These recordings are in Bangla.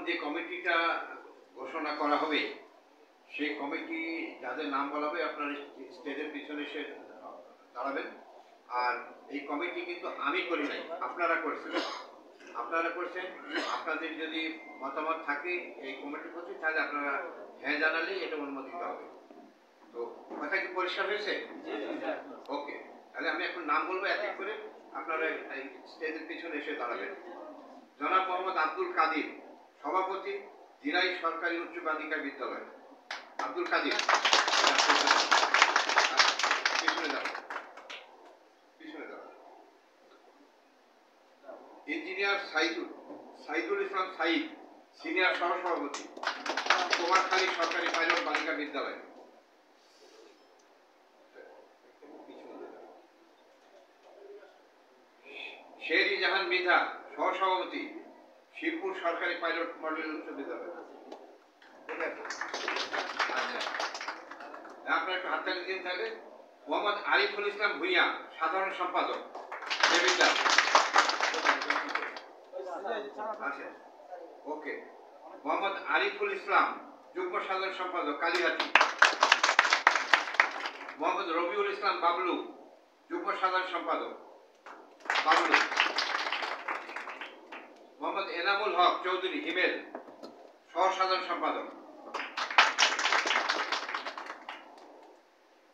যে কমিটিটা ঘোষণা করা হবে সেই কমিটি যাদের নাম বলা হবে আপনারা স্টেজের পিছনে এসে দাঁড়াবেন। আর এই কমিটি কিন্তু আমি করি নাই, আপনারা করেছেন। আপনাদের যদি মতামত থাকে এই কমিটির প্রতি তাহলে আপনারা হ্যাঁ জানালেই এটা অনুমোদিত হবে। তো কথা কি পরিষ্কার হয়েছে? ওকে, তাহলে আমি এখন নাম বলবো এক এক করে, আপনারা এই স্টেজের পিছনে এসে দাঁড়াবেন। জনাব মোহাম্মদ আব্দুল কাদির, সভাপতি, জিরাই সরকারি উচ্চ বালিকা বিদ্যালয়। আব্দুল কাদির পিছনে দাঁড়ান, পিছনে দাঁড়ান। ইঞ্জিনিয়ার সাইদুল ইসলাম সাইদ, সিনিয়র সহসভাপতি, কুমারখালী সরকারি পাইলট বালিকা বিদ্যালয়। শেরি জাহান মৃধা, সহসভাপতি, শিবপুর সরকারি পাইলট মডেল উচ্চ বিদ্যালয়। আচ্ছা, আপনার একটু হাততালি দিন তাহলে। মোহাম্মদ আরিফুল ইসলাম ভুইয়া, সাধারণ সম্পাদক, দেবিদ্বার। আচ্ছা, ওকে। মোহাম্মদ আরিফুল ইসলাম, যুগ্ম সাধারণ সম্পাদক, কালীহাটি। মোহাম্মদ রবিউল ইসলাম বাবলু, যুগ্ম সাধারণ সম্পাদক, বাবলু। মোহাম্মদ এনামুল হক চৌধুরী, হিমেল, সহ সাধারণ সম্পাদক।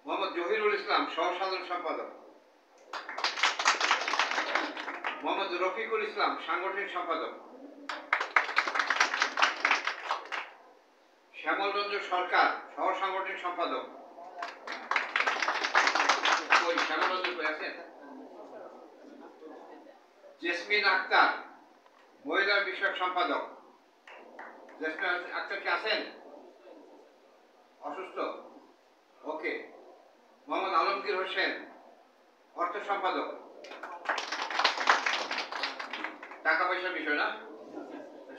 মোহাম্মদ জহিরুল ইসলাম, সহ সাধারণ সম্পাদক। মোহাম্মদ রফিকুল ইসলাম, সাংগঠনিক সম্পাদক। শ্যামল রঞ্জন সরকার, সহ সাংগঠনিক সম্পাদক। ওই শ্যামল রঞ্জন কই আছেন? জেসমিন আক্তার, মহিলা বিষয়ক সম্পাদক। জেসমিন আক্তার কি আছেন? অসুস্থ? ওকে। মোহাম্মদ আলমগীর হোসেন, অর্থ সম্পাদক। টাকা পয়সার বিষয় না,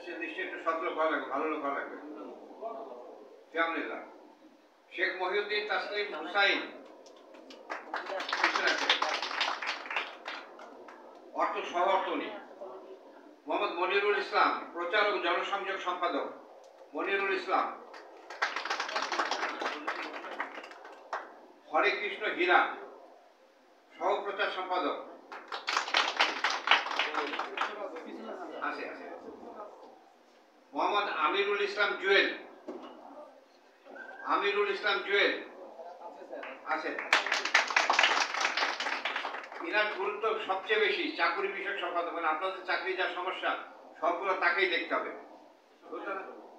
সে নিশ্চয়ই একটু সৎ লোক ভালো লাগবে, ভালো লোক ভালো লাগবে। শেখ মহিউদ্দিন তাসলিম হুসাইন, অর্থ সহ অর্থনী। মোহাম্মদ মনিরুল ইসলাম, প্রচার ও জনসংযোগ সম্পাদক, মনিরুল ইসলাম। হরে কৃষ্ণ হীরা, সহ প্রচার সম্পাদক। আছে আছে। মোহাম্মদ আমিরুল ইসলাম জুয়েল, আমিরুল ইসলাম জুয়েল আছে। ইনার গুরুত্ব সবচেয়ে বেশি, চাকরি বিষয়ক সম্পাদক। মানে আপনাদের চাকরি যা সমস্যা সবগুলো তাকেই দেখতে হবে,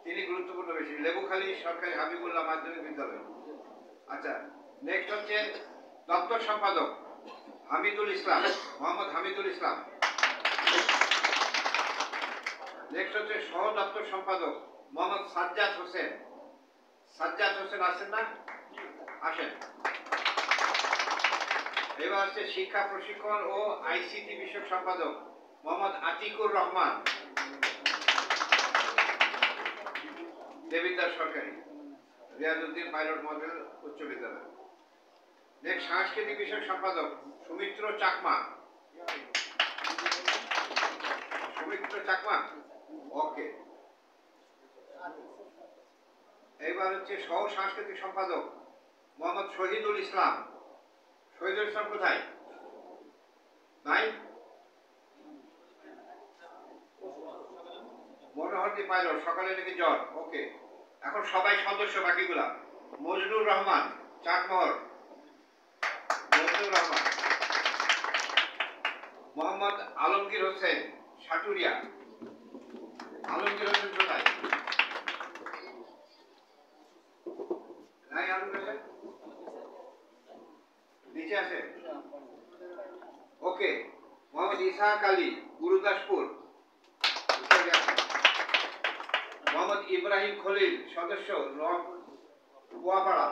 তিনি গুরুত্বপূর্ণ বেশি। লেবুখালী সরকারি হাবিবুল্লাহ মাধ্যমিক বিদ্যালয়। আচ্ছা, নেক্সট হচ্ছে দপ্তর সম্পাদক হামিদুল ইসলাম, মোহাম্মদ হামিদুল ইসলাম। নেক্সট হচ্ছে সহ দপ্তর সম্পাদক মোহাম্মদ সাজ্জাদ হোসেন। সাজ্জাদ হোসেন আছেন না? আসেন। এবার হচ্ছে শিক্ষা প্রশিক্ষণ ও আইসিটি বিষয়ক সম্পাদক মোহাম্মদ আতিকুর রহমান, দেবিদ্বার সরকারি, রিয়াজউদ্দিন পাইলট মডেল উচ্চ বিদ্যালয়। নেক্সট সাংস্কৃতিক বিষয়ক সম্পাদক সুমিত্র চাকমা, সুমিত্র চাকমা। ওকে। এইবার হচ্ছে সহ সাংস্কৃতিক সম্পাদক মোহাম্মদ শহীদুল ইসলাম। শহীদুল ইসলাম কোথায়? নাই? মনোহরদি পাইলট, সকালে নাকি জ্বর। ওকে, এখন সবাই সদস্য বাকিগুলা। মজনুর রহমান, চাটমোহর, মজনুর রহমান। মোহাম্মদ আলমগীর হোসেন, সাটুরিয়া। আলমগীর হোসেন কোথায়? নাই আলমগীর হোসেন? নিচে আছে। ওকে। মোহাম্মদ ইসহাক আলী, গুরুদাসপুর। মোহাম্মদ ইব্রাহিম খলিল, সদস্য, কুয়াপাড়া।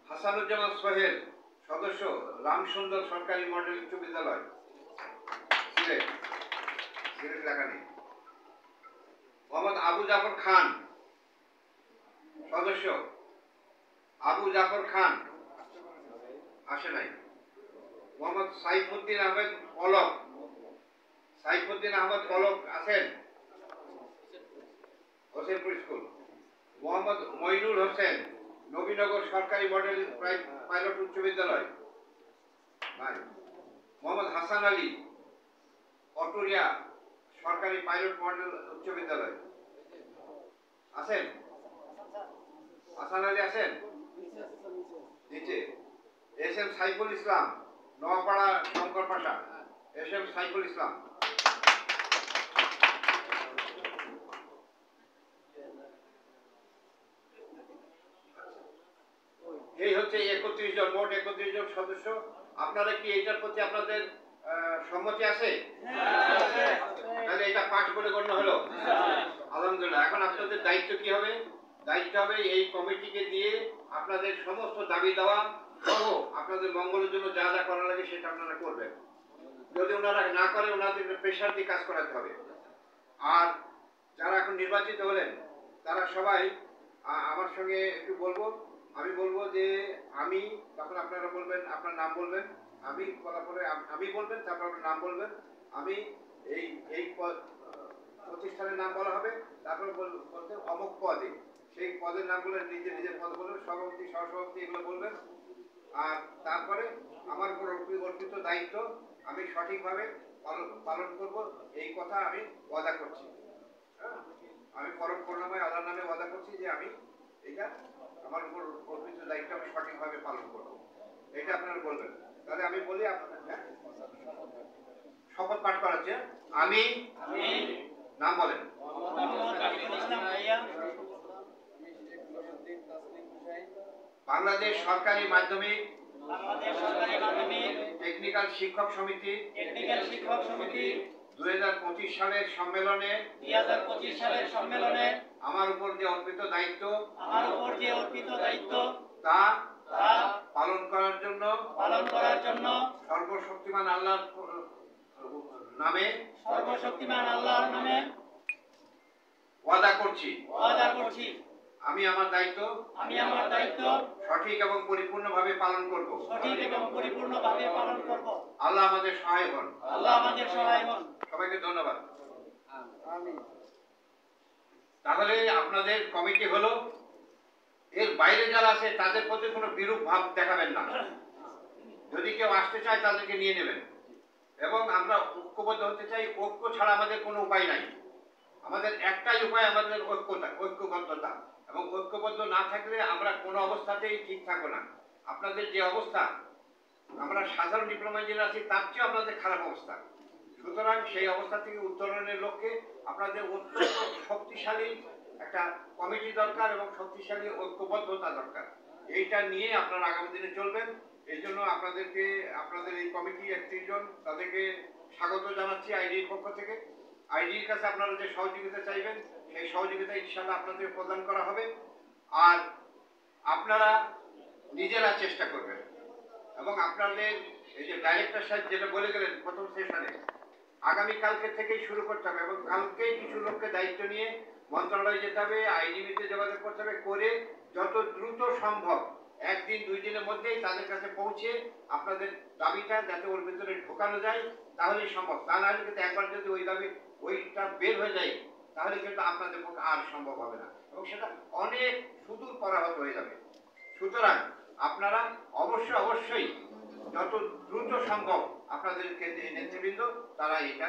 হাসানুজ্জামান সোহেল, সদস্য, রামসুন্দর সরকারি মডেল উচ্চ বিদ্যালয়, সিলেট। সিলেট লেখা নেই। মোহাম্মদ আবু জাফর খান, সদস্য, আবু জাফর খান আসে নাই। মোহাম্মদ সাইফুদ্দিন আহমেদ পলক, সাইফুদ্দিন আহমদ পলক আছেন হোসেনপুর স্কুল। মোহাম্মদ মইনুল হোসেন নবীনগর সরকারি মডেল পাইলট উচ্চ বিদ্যালয় নাই। মোহাম্মদ হাসান আলী অটুরিয়া সরকারি পাইলট মডেল উচ্চ বিদ্যালয় আছেন? হাসান আলী আছেন নিচে। এস এম সাইফুল ইসলাম নোয়াপাড়া শঙ্কর পাশা, এস এম সাইফুল ইসলাম। এই হচ্ছে 31 জন, মোট 31 জন সদস্য। আপনারা কি এটার প্রতি আপনাদের সম্মতি আছে? তাহলে এটা পাঠ বলে গণ্য হলো। আলহামদুলিল্লাহ। এখন আপনাদের দায়িত্ব কি হবে? দায়িত্ব হবে এই কমিটিকে দিয়ে আপনাদের সমস্ত দাবি দেওয়া সহ আপনাদের মঙ্গলের জন্য যা যা করা লাগে সেটা আপনারা করবেন। যদি ওনারা না করে ওনাদের প্রেশার দিয়ে কাজ করাতে হবে। আর যারা এখন নির্বাচিত হলেন তারা সবাই আমার সঙ্গে একটু বলবো, আমি বলবো যে আমি, তখন আপনারা বলবেন, আপনার নাম বলবেন, আমি বলার পরে আমি বলবেন, তারপর আপনার নাম বলবেন। আমি এই প্রতিষ্ঠানের নাম বলা হবে, তারপর বলতে অমুক পদে, সেই পদের নাম বলে নিজের পদ বলবেন, সভাপতি সহসভাপতি এগুলো বলবেন। আর তারপরে আমার উপর অর্পিত দায়িত্ব আমি সঠিকভাবে পালন করব, এই কথা আমি ওয়াদা করছি। আমি পরম করুণাময় আল্লাহর নামে ওয়াদা করছি যে আমি এটা আমার উপর অর্পিত দায়িত্ব আমি সঠিকভাবে পালন করব, এটা আপনারা বলবেন। তাহলে আমি বলি, আপনার শপথ পাঠ করাচ্ছে। আমি নাম বলেন। বাংলাদেশ সরকারি মাধ্যমিক টেকনিক্যাল শিক্ষক সমিতি 2025 সালের সম্মেলনে আমার উপর যে অর্পিত দায়িত্ব তা পালন করার জন্য সর্বশক্তিমান আল্লাহর নামে ওয়াদা করছি। আমি আমার দায়িত্ব সঠিক এবং পরিপূর্ণভাবে পালন করব। আল্লাহ আমাদের সহায় হন। সবাইকে ধন্যবাদ। তাহলে আপনাদের কমিটি হলো, এর বাইরে যারা আছে তাদের প্রতি কোনো বিরূপ ভাব দেখাবেন না। যদি কেউ আসতে চায় তাদেরকে নিয়ে নেবেন, এবং আমরা ঐক্যবদ্ধ হতে চাই। ঐক্য ছাড়া আমাদের কোনো উপায় নাই। আমাদের একটাই উপায়, আমাদের ঐক্যবদ্ধতা। এবং ঐক্যবদ্ধ না থাকলে আমরা কোনো অবস্থাতেই ঠিক থাকবো না। আপনাদের যে অবস্থা, আমরা সাধারণ ডিপ্লোমা ইঞ্জিনিয়ার আছি, তার চেয়েও আপনাদের খারাপ অবস্থা। সুতরাং সেই অবস্থা থেকে উত্তরণের লক্ষ্যে আপনাদের অত্যন্ত শক্তিশালী একটা কমিটি দরকার এবং শক্তিশালী ঐক্যবদ্ধতা দরকার। এইটা নিয়ে আপনারা আগামী দিনে চলবেন। এই জন্য আপনাদেরকে, আপনাদের এই কমিটি 31 জন, তাদেরকে স্বাগত জানাচ্ছি আইডির পক্ষ থেকে। আইডির কাছে আপনারা যে সহযোগিতা চাইবেন সেই সহযোগিতা ইনশাআল্লাহ আপনাদের প্রদান করা হবে। আর আপনারা নিজেরা চেষ্টা করবেন, এবং আপনাদের এই যে ডাইরেক্টর সাহেব যেটা বলে গেলেন প্রথম সেশনে, আগামীকালকে থেকেই শুরু করতে হবে, এবং কালকেই কিছু লোককে দায়িত্ব নিয়ে মন্ত্রণালয়ে যেতে হবে, আইডিবিতে যোগাযোগ করতে হবে, করে যত দ্রুত সম্ভব 1 দিন 2 দিনের মধ্যেই তাদের কাছে পৌঁছে আপনাদের দাবিটা যাতে ওর ভিতরে ঢোকানো যায় তাহলেই সম্ভব। তা না হলে কিন্তু একবার যদি ওই দাবি ওইটা বের হয়ে যায় তাহলে কিন্তু আপনাদের পক্ষে আর সম্ভব হবে না, এবং সেটা অনেক সুদূর পরাহত হয়ে যাবে। সুতরাং আপনারা অবশ্যই যত দ্রুত সম্ভব আপনাদেরকে যে নেতৃবৃন্দ তারা এটা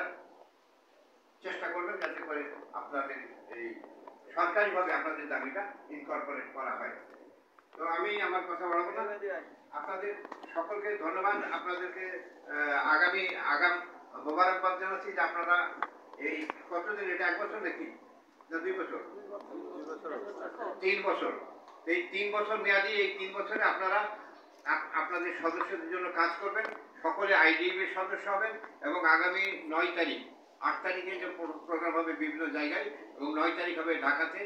চেষ্টা করবেন যাতে করে আপনাদের এই সরকারিভাবে আপনাদের দাবিটা ইনকর্পোরেট করা হয়। তো আমি আমার কথা বলবো না, আপনাদের সকলকে ধন্যবাদ। আপনাদেরকে আগাম মোবারকবাদ জানাচ্ছি যে আপনারা এই কতদিন, এটা 1 বছর নাকি না 2 বছর? 3 বছর। এই 3 বছর মেয়াদি, এই 3 বছরে আপনারা আপনাদের সদস্যদের জন্য কাজ করবেন, সকলে আইডিএম এর সদস্য হবেন, এবং আগামী 9 তারিখ 8 তারিখে যে প্রোগ্রাম হবে বিভিন্ন জায়গায়, এবং 9 তারিখ হবে ঢাকাতে,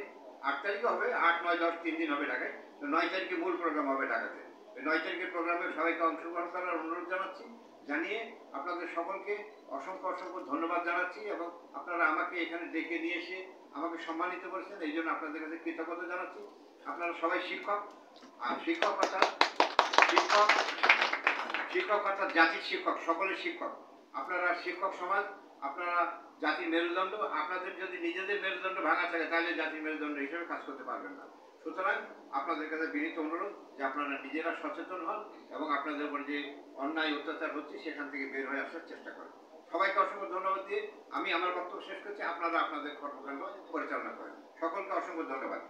8 তারিখও হবে, 8, 9, 10 3 দিন হবে ঢাকায়। তো 9 তারিখে মূল প্রোগ্রাম হবে ঢাকাতে। 9 তারিখের প্রোগ্রামে সবাইকে অংশগ্রহণ করার অনুরোধ জানাচ্ছি, জানিয়ে আপনাদের সকলকে অসংখ্য ধন্যবাদ জানাচ্ছি। এবং আপনারা আমাকে এখানে ডেকে নিয়ে এসে আমাকে সম্মানিত করেছেন, এই জন্য আপনাদের কাছে কৃতজ্ঞতা জানাচ্ছি। আপনারা সবাই শিক্ষক, আর শিক্ষক অর্থাৎ জাতির শিক্ষক, সকলের শিক্ষক। আপনারা শিক্ষক সমাজ, আপনারা জাতির মেরুদণ্ড, আপনাদের যদি নিজেদের মেরুদণ্ড ভাঙা থাকে তাহলে জাতির মেরুদণ্ড হিসেবে কাজ করতে পারবেন না। সুতরাং আপনাদের কাছে বিনীত অনুরোধ যে আপনারা নিজেরা সচেতন হন এবং আপনাদের উপর যে অন্যায় অত্যাচার হচ্ছে সেখান থেকে বের হয়ে আসার চেষ্টা করেন। সবাইকে অসংখ্য ধন্যবাদ দিয়ে আমি আমার বক্তব্য শেষ করছি। আপনারা আপনাদের কর্মকাণ্ড পরিচালনা করেন। সকলকে অসংখ্য ধন্যবাদ।